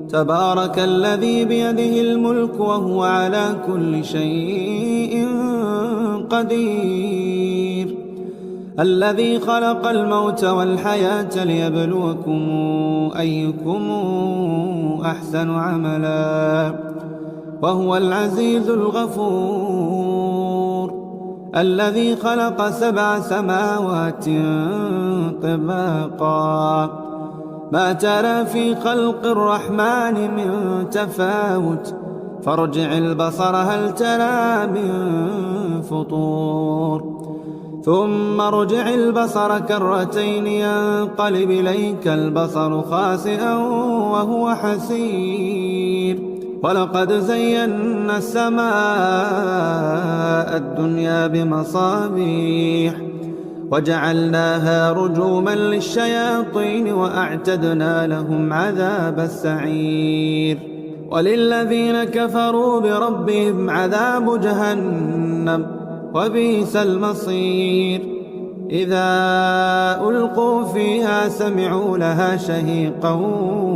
تبارك الذي بيده الملك وهو على كل شيء قدير. الذي خلق الموت والحياة ليبلوكم أيكم أحسن عملا وهو العزيز الغفور. الذي خلق 7 سماوات طباقا ما ترى في خلق الرحمن من تفاوت فارجع البصر هل ترى من فطور ثم ارجع البصر كرتين ينقلب إليك البصر خاسئا وهو حسير. ولقد زينا السماء الدنيا بمصابيح وجعلناها رجوما للشياطين وأعتدنا لهم عذاب السعير. وللذين كفروا بربهم عذاب جهنم وبئس المصير. إذا ألقوا فيها سمعوا لها شهيقا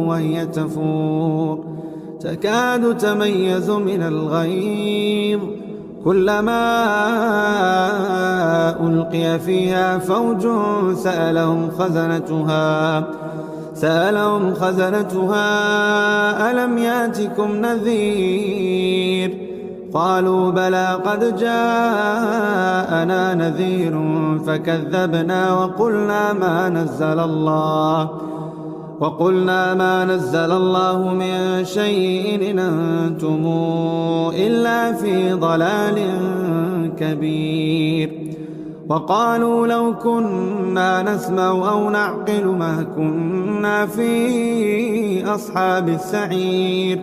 وهي تفور تكاد تميز من الغيظ كلما ألقي فيها فوج سألهم خزنتها ألم يأتكم نذير قالوا بلى قد جاءنا نذير فكذبنا وقلنا ما نزل الله من شيء إن أنتم إلا في ضلال كبير. وقالوا لو كنا نسمع أو نعقل ما كنا في أصحاب السعير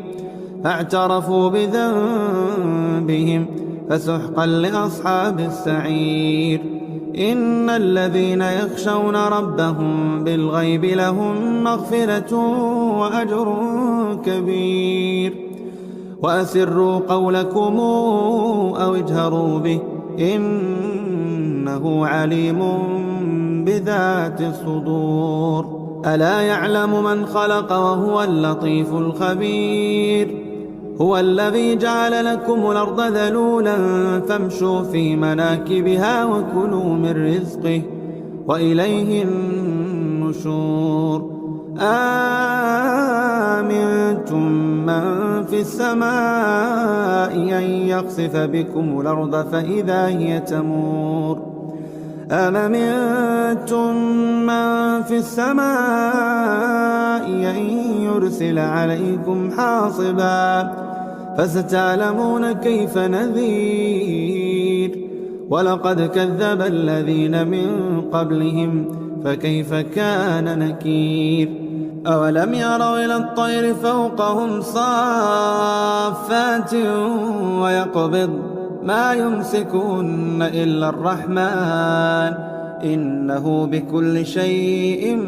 فاعترفوا بذنبهم فسحقا لأصحاب السعير. إن الذين يخشون ربهم بالغيب لهم مغفرة وأجر كبير. وأسروا قولكم أو اجهروا به إنه عليم بذات الصدور. ألا يعلم من خلق وهو اللطيف الخبير. هو الذي جعل لكم الأرض ذلولا فامشوا في مناكبها وكلوا من رزقه وإليه النشور. آمنتم من في السماء أن يخسف بكم الأرض فإذا هي تمور أم أمنتم من في السماء أن يرسل عليكم حاصبا فستعلمون كيف نذير. ولقد كذب الذين من قبلهم فكيف كان نكير. أولم يروا إلى الطير فوقهم صافات ويقبض ما يمسكون إلا الرحمن إنه بكل شيء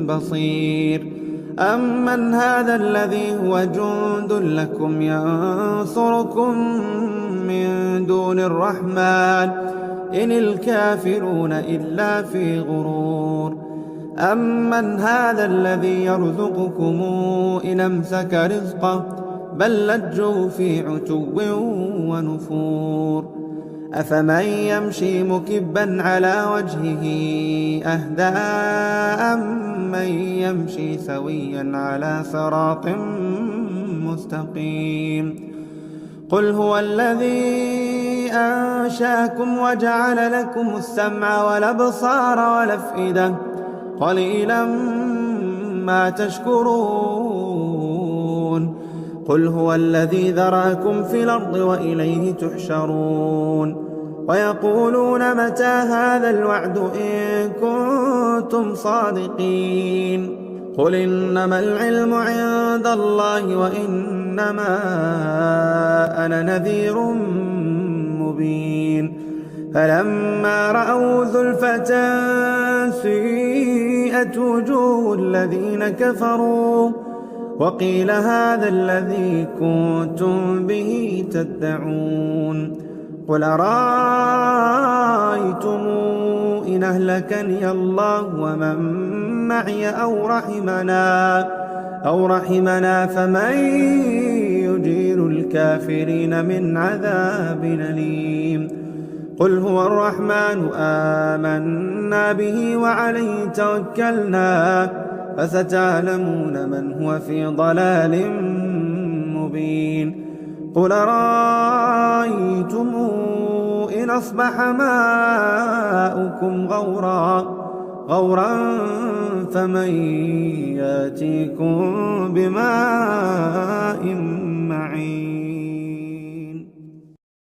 بصير. أمن هذا الذي هو جند لكم ينصركم من دون الرحمن إن الكافرون إلا في غرور. أمن هذا الذي يرزقكم إن أمسك رزقه بل لجوا في عتو ونفور. أفمن يمشي مكبا على وجهه أهدى أمن يمشي سويا على صراط مستقيم. قل هو الذي أنشأكم وجعل لكم السمع والأبصار والأفئدة قليلا ما تشكرون. قل هو الذي ذرأكم في الأرض وإليه تحشرون. ويقولون متى هذا الوعد إن كنتم صادقين. قل إنما العلم عند الله وإنما أنا نذير مبين. فلما رأوا زلفة سيئت وجوه الذين كفروا وقيل هذا الذي كنتم به تدعون. قل أرأيتم إن أهلكني الله ومن معي أو رحمنا أو رحمنا فمن يجير الكافرين من عذاب أليم. قل هو الرحمن آمنا به وعليه توكلنا فستعلمون من هو في ضلال مبين. قل رأيتم إن أصبح ماؤكم غورا فمن يأتيكم بماء معين.